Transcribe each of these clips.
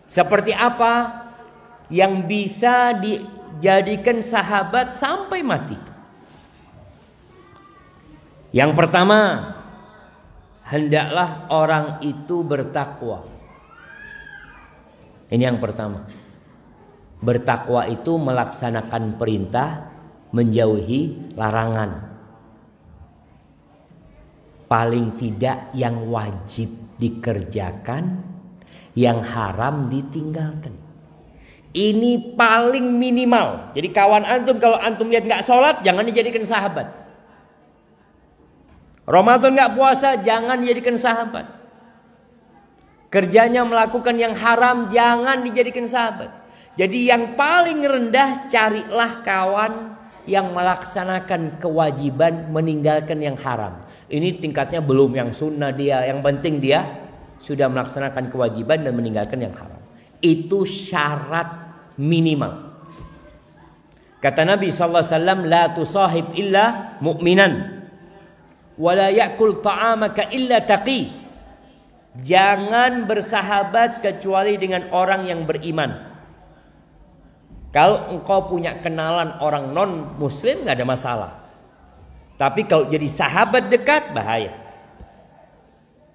Seperti apa yang bisa dijadikan sahabat sampai mati? Yang pertama, hendaklah orang itu bertakwa. Ini yang pertama. Bertakwa itu melaksanakan perintah, menjauhi larangan. Paling tidak yang wajib dikerjakan, yang haram ditinggalkan. Ini paling minimal. Jadi kawan antum, kalau antum lihat nggak sholat, jangan dijadikan sahabat. Ramadan nggak puasa, jangan dijadikan sahabat. Kerjanya melakukan yang haram, jangan dijadikan sahabat. Jadi yang paling rendah, carilah kawan yang melaksanakan kewajiban, meninggalkan yang haram. Ini tingkatnya belum yang sunnah dia. Yang penting dia sudah melaksanakan kewajiban dan meninggalkan yang haram. Itu syarat minimal. Kata Nabi SAW, la tusahib illa mu'minan, wa la ya'kul ta'amaka illa taqi. Jangan bersahabat kecuali dengan orang yang beriman. Kalau engkau punya kenalan orang non muslim, gak ada masalah. Tapi kalau jadi sahabat dekat, bahaya.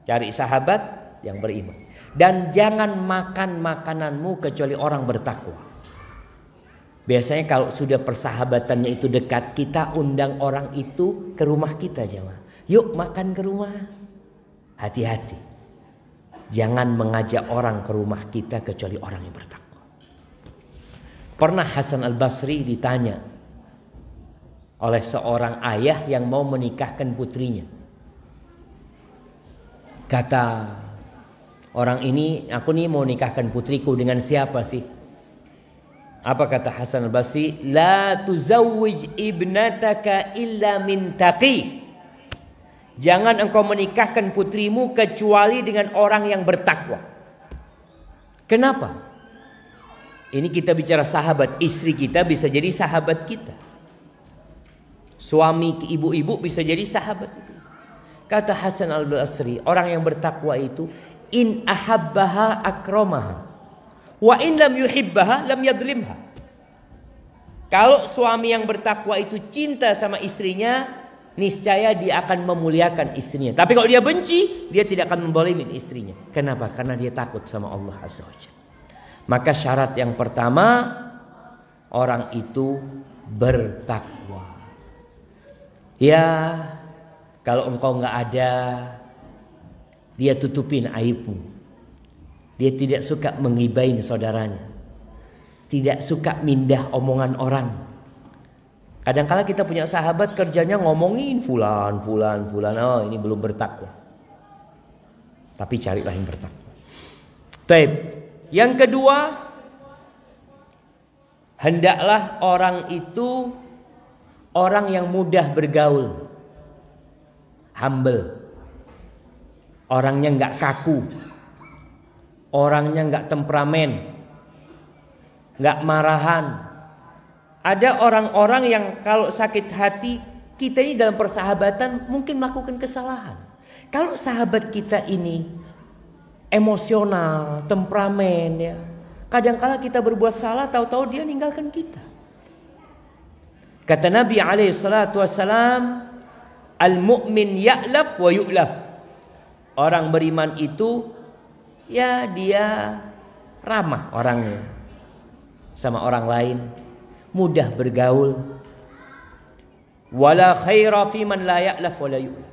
Cari sahabat yang beriman. Dan jangan makan makananmu kecuali orang bertakwa. Biasanya kalau sudah persahabatannya itu dekat, kita undang orang itu ke rumah kita, jemaah. Yuk makan ke rumah. Hati-hati. Jangan mengajak orang ke rumah kita kecuali orang yang bertakwa. Pernah Hasan Al-Basri ditanya oleh seorang ayah yang mau menikahkan putrinya. Kata orang ini, aku nih mau nikahkan putriku dengan siapa sih? Apa kata Hasan Al-Basri? La tuzawwij ibnataka illa min taqi. Jangan engkau menikahkan putrimu kecuali dengan orang yang bertakwa. Kenapa? Ini kita bicara sahabat. Istri kita bisa jadi sahabat kita. Suami ibu-ibu bisa jadi sahabat itu. Kata Hasan Al-Basri, orang yang bertakwa itu in ahabbaha akramaha wa in lam yuhibbaha lam yadlimha. Kalau suami yang bertakwa itu cinta sama istrinya, niscaya dia akan memuliakan istrinya. Tapi kalau dia benci, dia tidak akan menzalimin istrinya. Kenapa? Karena dia takut sama Allah Azza wa Jalla. Maka syarat yang pertama, orang itu bertakwa. Ya, kalau engkau nggak ada, dia tutupin aibmu. Dia tidak suka menggibain saudaranya. Tidak suka mindah omongan orang. Kadang-kala kita punya sahabat kerjanya ngomongin fulan. Oh, ini belum bertakwa. Tapi carilah yang bertakwa. Taib. Yang kedua, hendaklah orang itu orang yang mudah bergaul, humble, orangnya nggak kaku, orangnya nggak temperamen, nggak marahan. Ada orang-orang yang kalau sakit hati, kita ini dalam persahabatan mungkin melakukan kesalahan. Kalau sahabat kita ini emosional, temperamen, ya, kadang-kala kita berbuat salah, tahu-tahu dia ninggalkan kita. Kata Nabi SAW, al-mu'min ya'laf wa yu'laf. Orang beriman itu, ya dia ramah orangnya sama orang lain, mudah bergaul. Wala khaira fi man la ya'laf wa la yu'laf.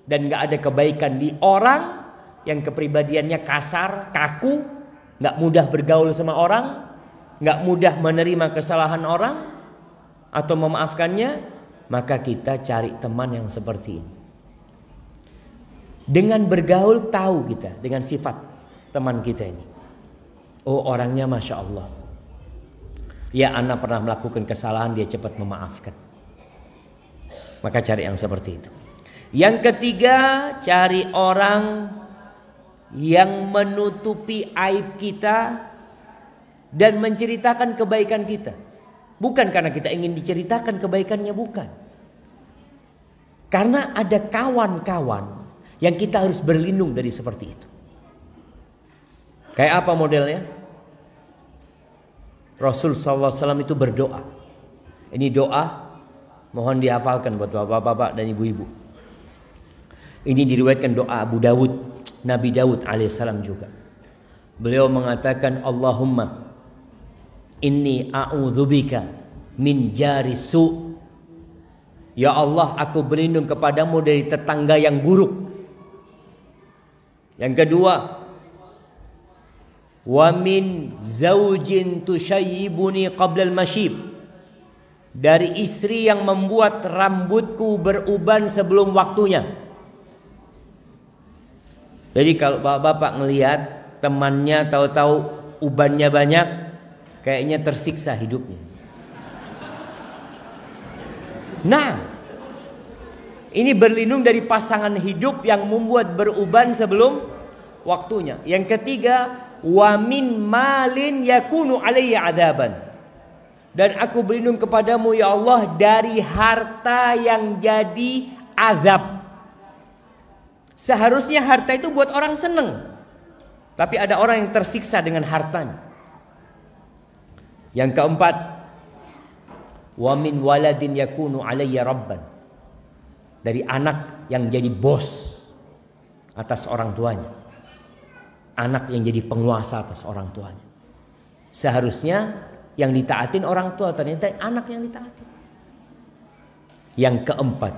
Dan gak ada kebaikan di orang yang kepribadiannya kasar, kaku, gak mudah bergaul sama orang, gak mudah menerima kesalahan orang atau memaafkannya. Maka kita cari teman yang seperti ini. Dengan bergaul tahu kita dengan sifat teman kita ini. Oh, orangnya Masya Allah, ya, anak pernah melakukan kesalahan, dia cepat memaafkan. Maka cari yang seperti itu. Yang ketiga, cari orang yang menutupi aib kita dan menceritakan kebaikan kita. Bukan karena kita ingin diceritakan kebaikannya, bukan. Karena ada kawan-kawan yang kita harus berlindung dari seperti itu. Kayak apa modelnya? Rasul SAW itu berdoa. Ini doa, mohon dihafalkan buat bapak-bapak dan ibu-ibu. Ini diriwayatkan doa Abu Dawud, Nabi Dawud alaihissalam juga. Beliau mengatakan, Allahumma inni a'udzubika min jari su'. Ya Allah, aku berlindung kepadamu dari tetangga yang buruk. Yang kedua, wa min zaujin tushayyibuni qabla al-mashib. Dari istri yang membuat rambutku beruban sebelum waktunya. Jadi kalau bapak-bapak ngelihat temannya tahu-tahu ubannya banyak, kayaknya tersiksa hidupnya. Nah, ini berlindung dari pasangan hidup yang membuat beruban sebelum waktunya. Yang ketiga, wa min malin yakunu alayya adaban. Dan aku berlindung kepadamu ya Allah dari harta yang jadi azab. Seharusnya harta itu buat orang seneng, tapi ada orang yang tersiksa dengan hartanya. Yang keempat, wa min waladin yakunu alayya rabban. Dari anak yang jadi bos atas orang tuanya. Anak yang jadi penguasa atas orang tuanya. Seharusnya yang ditaatin orang tua, ternyata anak yang ditaatin. Yang keempat,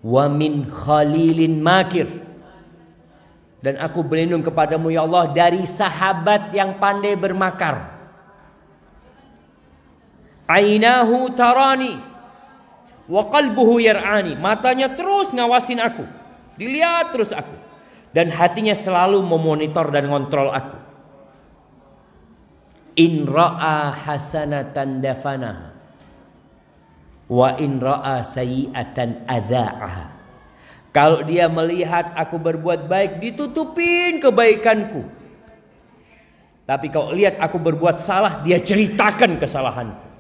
wa min khalilin makir. Dan aku berlindung kepadamu ya Allah dari sahabat yang pandai bermakar. Ainahu tarani wa qalbuhu yar'ani. Matanya terus ngawasin aku, dilihat terus aku, dan hatinya selalu memonitor dan ngontrol aku. In ra'a hasanatan dafanaha wa in ra'a sayyi'atan adza'aha. Kalau dia melihat aku berbuat baik, ditutupin kebaikanku. Tapi kalau lihat aku berbuat salah, dia ceritakan kesalahanku.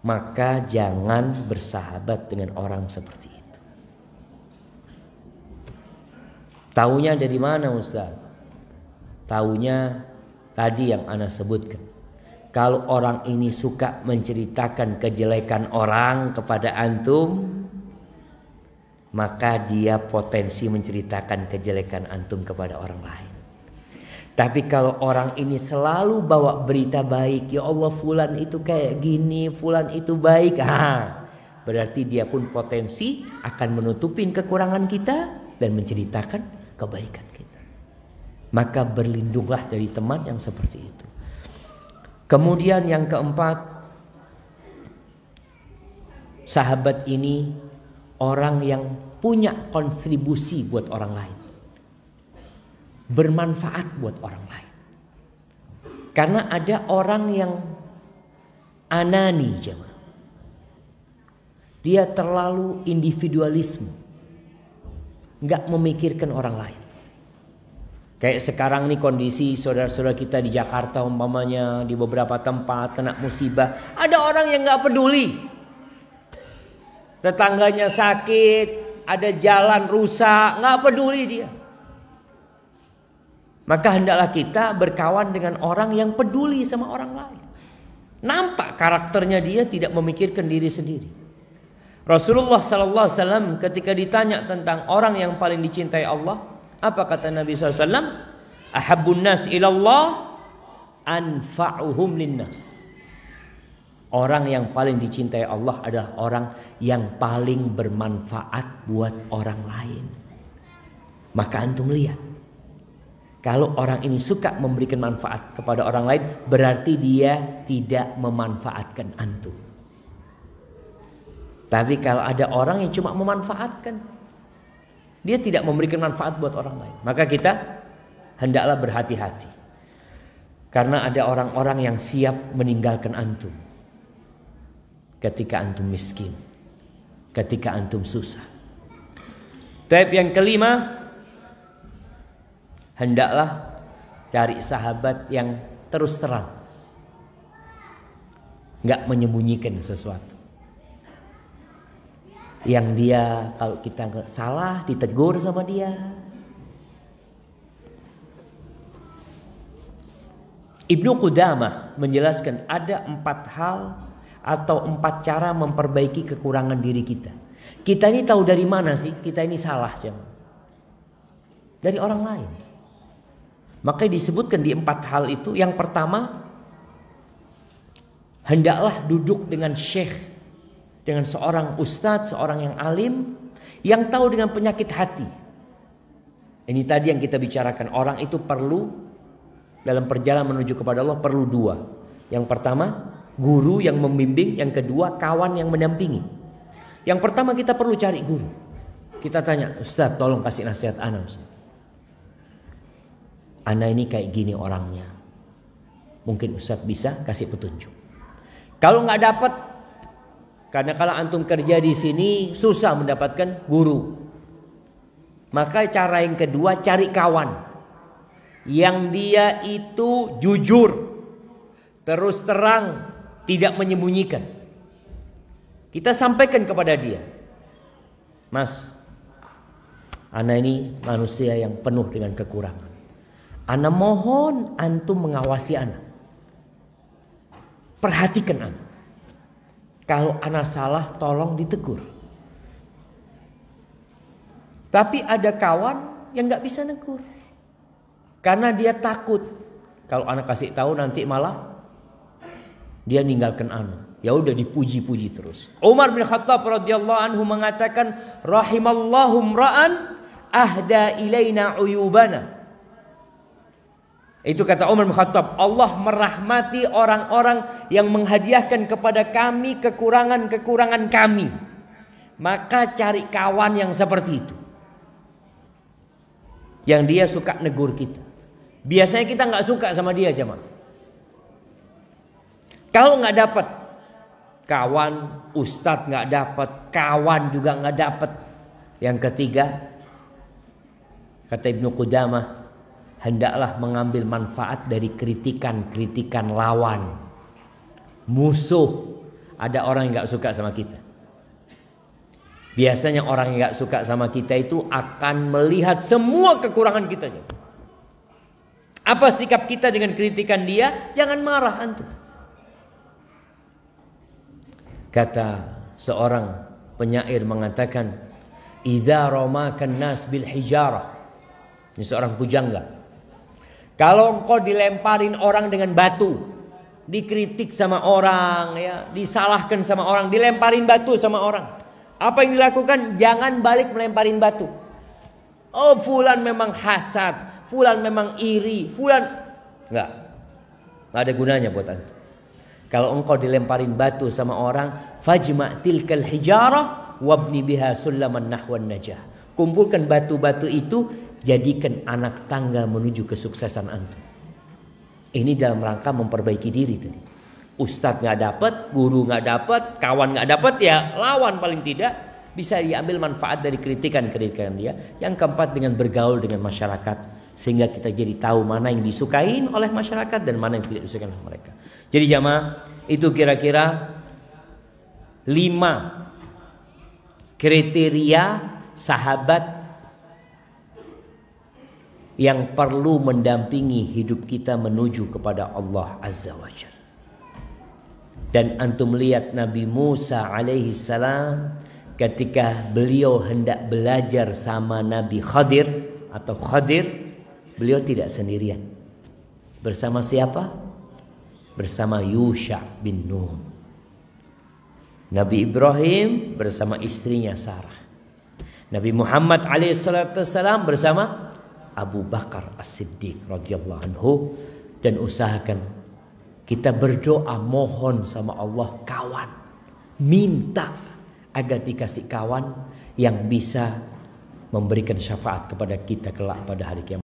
Maka jangan bersahabat dengan orang seperti itu. Taunya dari mana Ustaz? Taunya tadi yang ana sebutkan. Kalau orang ini suka menceritakan kejelekan orang kepada antum, maka dia potensi menceritakan kejelekan antum kepada orang lain. Tapi kalau orang ini selalu bawa berita baik, ya Allah fulan itu kayak gini, fulan itu baik, berarti dia pun potensi akan menutupin kekurangan kita dan menceritakan kebaikan kita. Maka berlindunglah dari teman yang seperti itu. Kemudian yang keempat, sahabat ini orang yang punya kontribusi buat orang lain, bermanfaat buat orang lain. Karena ada orang yang anani, jemaah. Dia terlalu individualisme, nggak memikirkan orang lain. Kayak sekarang nih kondisi saudara-saudara kita di Jakarta umpamanya, di beberapa tempat kena musibah, ada orang yang nggak peduli. Tetangganya sakit, ada jalan rusak, nggak peduli dia. Maka hendaklah kita berkawan dengan orang yang peduli sama orang lain. Nampak karakternya dia tidak memikirkan diri sendiri. Rasulullah SAW ketika ditanya tentang orang yang paling dicintai Allah, apa kata Nabi SAW? Ahabbun nas ilallah anfa'uhum linnas. Orang yang paling dicintai Allah adalah orang yang paling bermanfaat buat orang lain. Maka antum lihat, kalau orang ini suka memberikan manfaat kepada orang lain, berarti dia tidak memanfaatkan antum. Tapi kalau ada orang yang cuma memanfaatkan, dia tidak memberikan manfaat buat orang lain, maka kita hendaklah berhati-hati. Karena ada orang-orang yang siap meninggalkan antum ketika antum miskin, ketika antum susah. Type yang kelima, hendaklah cari sahabat yang terus terang, nggak menyembunyikan sesuatu. Yang dia kalau kita salah ditegur sama dia. Ibnu Qudamah menjelaskan ada 4 hal atau 4 cara memperbaiki kekurangan diri kita. Kita ini tahu dari mana sih kita ini salah, jemaah? Dari orang lain. Makanya disebutkan di 4 hal itu. Yang pertama, hendaklah duduk dengan syekh, dengan seorang ustadz, seorang yang alim, yang tahu dengan penyakit hati. Ini tadi yang kita bicarakan. Orang itu perlu, dalam perjalanan menuju kepada Allah, perlu 2. Yang pertama, guru yang membimbing. Yang kedua, kawan yang mendampingi. Yang pertama, kita perlu cari guru. Kita tanya, Ustadz tolong kasih nasihat ana, Ustadz. Ana ini kayak gini orangnya. Mungkin Ustadz bisa kasih petunjuk. Kalau nggak dapat, karena kalau antum kerja di sini susah mendapatkan guru, maka cara yang kedua, cari kawan yang dia itu jujur, terus terang, tidak menyembunyikan. Kita sampaikan kepada dia, Mas, ana ini manusia yang penuh dengan kekurangan. Ana mohon antum mengawasi ana. Perhatikan ana. Kalau ana salah tolong ditegur. Tapi ada kawan yang gak bisa negur. Karena dia takut. Kalau ana kasih tahu nanti malah dia ninggalkan ana. Ya udah dipuji-puji terus. Umar bin Khattab radhiyallahu anhu mengatakan, rahimallahu mra'an ahda ilaina uyubana. Itu kata Umar bin Khattab, Allah merahmati orang-orang yang menghadiahkan kepada kami kekurangan-kekurangan kami. Maka cari kawan yang seperti itu, yang dia suka negur kita. Biasanya kita nggak suka sama dia, jemaah. Kalau nggak dapat kawan, ustadz nggak dapat, kawan juga nggak dapat. Yang ketiga, kata Ibnu Qudamah, hendaklah mengambil manfaat dari kritikan-kritikan lawan, musuh. Ada orang yang gak suka sama kita. Biasanya orang yang gak suka sama kita itu akan melihat semua kekurangan kita. Apa sikap kita dengan kritikan dia? Jangan marah antum. Kata seorang penyair mengatakan, idza ramakan nas bil hijarah. Ini seorang pujangga. Kalau engkau dilemparin orang dengan batu, dikritik sama orang, ya, disalahkan sama orang, dilemparin batu sama orang, apa yang dilakukan? Jangan balik melemparin batu. Oh, fulan memang hasad, fulan memang iri, fulan nggak ada gunanya buat antum. Kalau engkau dilemparin batu sama orang, fajma' tilkal hijarah wabni biha sulaman nahwan najah. Kumpulkan batu-batu itu, jadikan anak tangga menuju kesuksesan antum. Ini dalam rangka memperbaiki diri tadi. Ustadz nggak dapat, guru nggak dapat, kawan nggak dapat, ya lawan paling tidak bisa diambil manfaat dari kritikan-kritikan dia. Yang keempat, dengan bergaul dengan masyarakat, sehingga kita jadi tahu mana yang disukain oleh masyarakat dan mana yang tidak disukai oleh mereka. Jadi jamaah, itu kira-kira 5 kriteria sahabat yang perlu mendampingi hidup kita menuju kepada Allah Azza wa Jalla. Dan antum lihat Nabi Musa alaihi salam, ketika beliau hendak belajar sama Nabi Khadir atau Khadir, beliau tidak sendirian. Bersama siapa? Bersama Yusha bin Nun. Nabi Ibrahim bersama istrinya Sarah. Nabi Muhammad alaihi salatu wasalam bersama Abu Bakar As-Siddiq radhiyallahu anhu. Dan usahakan kita berdoa, mohon sama Allah kawan, minta agar dikasih kawan yang bisa memberikan syafaat kepada kita kelak pada hari kiamat.